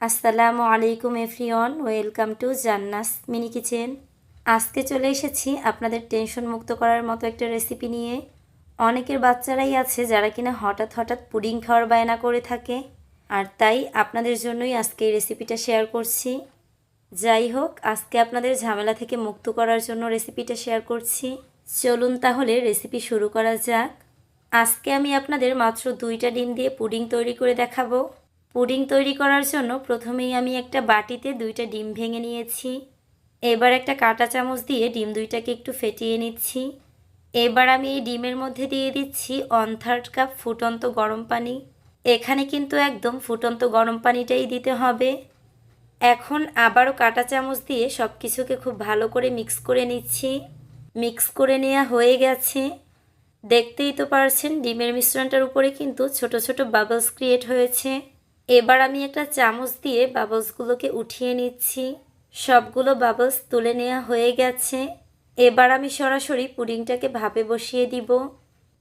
আসসালামু আলাইকুম everyone, welcome to জান্নাস mini kitchen. আজকে চলে এসেছি আপনাদের টেনশন মুক্ত করার মতো একটা রেসিপি নিয়ে। অনেকের বাচ্চারাই আছে যারা কিনা হঠাৎ হঠাৎ পুডিং খাওয়ার বায়না করে থাকে, আর তাই আপনাদের জন্যই আজকে এই রেসিপিটা শেয়ার করছি। যাই হোক, আজকে আপনাদের ঝামেলা থেকে মুক্ত করার জন্য রেসিপিটা শেয়ার করছি। চলুন তাহলে রেসিপি শুরু করা যাক। আজকে আমি আপনাদের মাত্র 2টা ডিম দিয়ে পুডিং তৈরি করে দেখাবো। পুডিং তৈরি করার জন্য প্রথমেই আমি একটা বাটিতে 2টা ডিম ভেঙে নিয়েছি। এবার একটা কাঁটা চামচ দিয়ে ডিম 2টাকে একটু ফেটিয়ে নিচ্ছি। এবার আমি এই ডিমের মধ্যে দিয়ে দিচ্ছি 1/3 কাপ ফুটন্ত গরম পানি। এখানে কিন্তু একদম ফুটন্ত গরম পানিটাই দিতে হবে। এখন আবারও কাঁটা চামচ দিয়ে সব কিছুকে খুব ভালো করে মিক্স করে নিচ্ছি। মিক্স করে নেওয়া হয়ে গেছে। দেখতেই তো পারছেন ডিমের মিশ্রণটার উপরে কিন্তু ছোট ছোট বাবলস ক্রিয়েট হয়েছে। এবার আমি একটা চামচ দিয়ে বাবলসগুলোকে উঠিয়ে নিচ্ছি। সবগুলো বাবলস তুলে নেওয়া হয়ে গেছে। এবার আমি সরাসরি পুডিংটাকে ভাপে বসিয়ে দিব।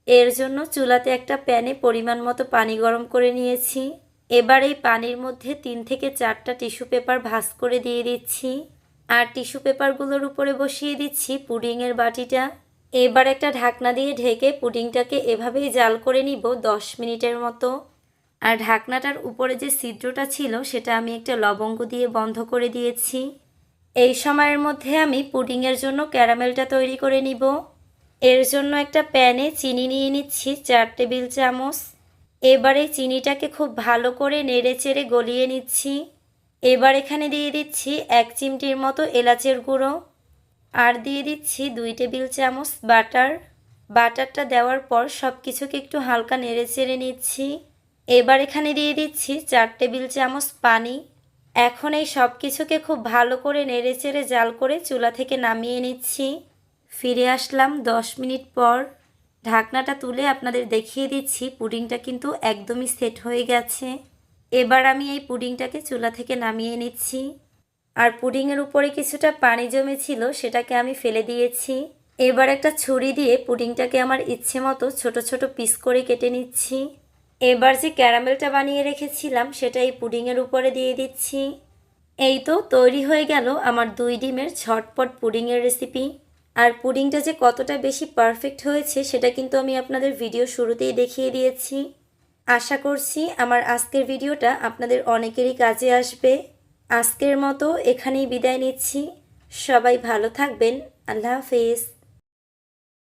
এর জন্য চুলাতে একটা প্যানে পরিমাণ মতো পানি গরম করে নিয়েছি। এবার এই পানির মধ্যে 3 থেকে 4টা টিস্যু পেপার ভাঁজ করে দিয়ে দিচ্ছি, আর টিস্যু পেপারগুলোর উপরে বসিয়ে দিচ্ছি পুডিংয়ের বাটিটা। এবার একটা ঢাকনা দিয়ে ঢেকে পুডিংটাকে এভাবেই জাল করে নিব 10 মিনিটের মতো। আর ঢাকনাটার উপরে যে ছিদ্রটা ছিল সেটা আমি একটা লবঙ্গ দিয়ে বন্ধ করে দিয়েছি। এই সময়ের মধ্যে আমি পুডিংয়ের জন্য ক্যারামেলটা তৈরি করে নিব। এর জন্য একটা প্যানে চিনি নিয়ে নিচ্ছি 4 টেবিল চামচ। এবার এই চিনিটাকে খুব ভালো করে নেড়েচেড়ে গলিয়ে নিচ্ছি। এবার এখানে দিয়ে দিচ্ছি 1 চিমটির মতো এলাচের গুঁড়ো, আর দিয়ে দিচ্ছি 2 টেবিল চামচ বাটার। বাটারটা দেওয়ার পর সব কিছুকে একটু হালকা নেড়েচেড়ে নিচ্ছি। এবার এখানে দিয়ে দিচ্ছি 4 টেবিল চামচ পানি। এখন এই সব কিছুকে খুব ভালো করে নেড়েচেড়ে জাল করে চুলা থেকে নামিয়ে নিচ্ছি। ফিরে আসলাম 10 মিনিট পর। ঢাকনাটা তুলে আপনাদের দেখিয়ে দিচ্ছি পুডিংটা কিন্তু একদমই সেট হয়ে গেছে। এবার আমি এই পুডিংটাকে চুলা থেকে নামিয়ে নিচ্ছি। আর পুডিংয়ের উপরে কিছুটা পানি জমেছিল, সেটাকে আমি ফেলে দিয়েছি। এবার একটা ছুরি দিয়ে পুডিংটাকে আমার ইচ্ছে মতো ছোট ছোট পিস করে কেটে নিচ্ছি। এবার যে ক্যারামেলটা বানিয়ে রেখেছিলাম সেটা এই পুডিংয়ের উপরে দিয়ে দিচ্ছি। এই তো তৈরি হয়ে গেল আমার 2 ডিমের ঝটপট পুডিংয়ের রেসিপি। আর পুডিংটা যে কতটা বেশি পারফেক্ট হয়েছে সেটা কিন্তু আমি আপনাদের ভিডিও শুরুতেই দেখিয়ে দিয়েছি। আশা করছি আমার আজকের ভিডিওটা আপনাদের অনেকেরই কাজে আসবে। আজকের মতো এখানেই বিদায় নিচ্ছি। সবাই ভালো থাকবেন। আল্লাহ হাফেজ।